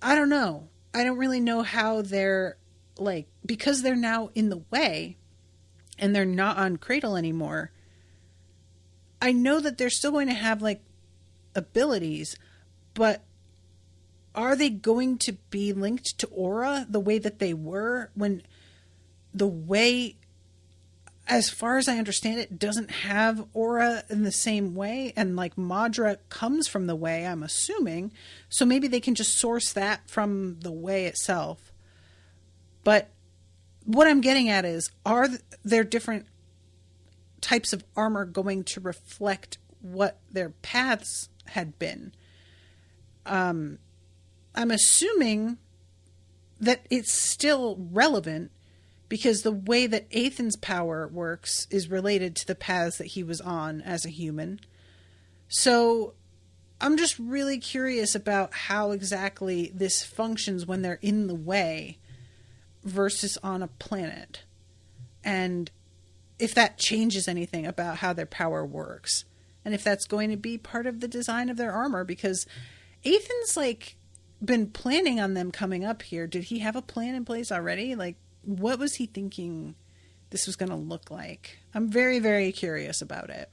I don't know. I don't really know how they're like, because they're now in the way and they're not on Cradle anymore. I know that they're still going to have like abilities, but are they going to be linked to aura the way that they were when the way, as far as I understand it, doesn't have aura in the same way? And like Madra comes from the way, I'm assuming. So maybe they can just source that from the way itself. But what I'm getting at is, are there different types of armor going to reflect what their paths had been? I'm assuming that it's still relevant because the way that Ethan's power works is related to the paths that he was on as a human. So I'm just really curious about how exactly this functions when they're in the way versus on a planet. And if that changes anything about how their power works. And if that's going to be part of the design of their armor. Because Ethan's like been planning on them coming up here. Did he have a plan in place already? Like, what was he thinking this was going to look like? I'm very, very curious about it.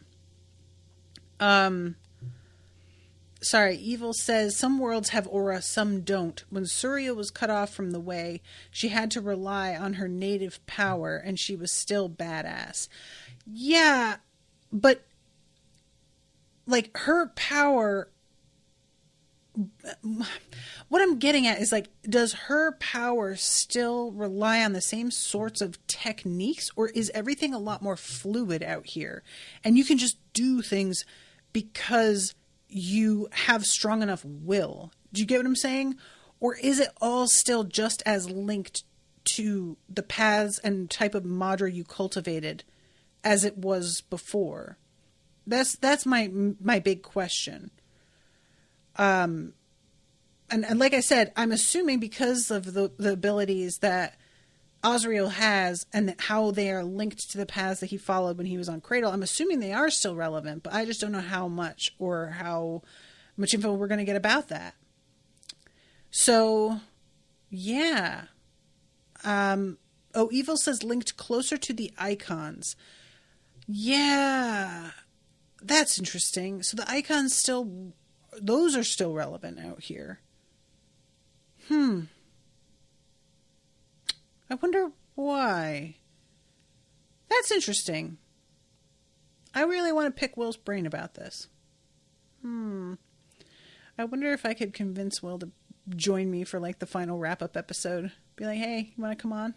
Sorry, Evil says, some worlds have aura, some don't. When Surya was cut off from the way, she had to rely on her native power, and she was still badass. Yeah, but, like, her power... What I'm getting at is, like, does her power still rely on the same sorts of techniques, or is everything a lot more fluid out here? And you can just do things because you have strong enough will. Do you get what I'm saying? Or is it all still just as linked to the paths and type of Madra you cultivated as it was before? That's my big question. And like I said, I'm assuming because of the abilities that Azrael has and how they are linked to the paths that he followed when he was on Cradle, I'm assuming they are still relevant, but I just don't know how much or how much info we're going to get about that. So, yeah. Evil says linked closer to the icons. Yeah, that's interesting. So the icons those are still relevant out here. I wonder why. That's interesting. I really want to pick Will's brain about this. I wonder if I could convince Will to join me for like the final wrap-up episode. Be like, hey, you want to come on?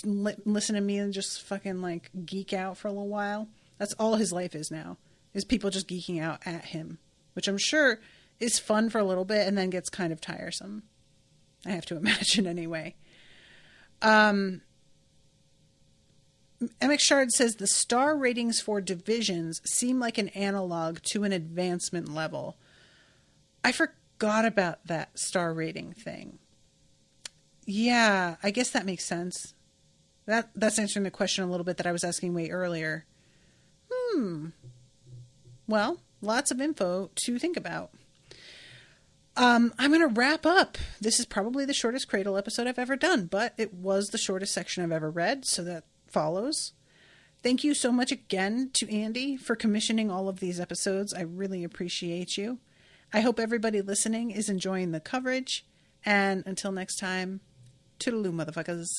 Listen to me and just fucking like geek out for a little while. That's all his life is now, is people just geeking out at him, which I'm sure is fun for a little bit and then gets kind of tiresome. I have to imagine anyway. MX Shard says the star ratings for divisions seem like an analog to an advancement level. I forgot about that star rating thing. Yeah, I guess that makes sense. That's answering the question a little bit that I was asking way earlier. Well, lots of info to think about. I'm going to wrap up. This is probably the shortest Cradle episode I've ever done, but it was the shortest section I've ever read, so that follows. Thank you so much again to Andy for commissioning all of these episodes. I really appreciate you. I hope everybody listening is enjoying the coverage, and until next time, toodaloo, motherfuckers.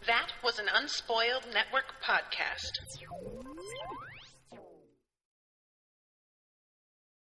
That was an Unspoiled Network podcast.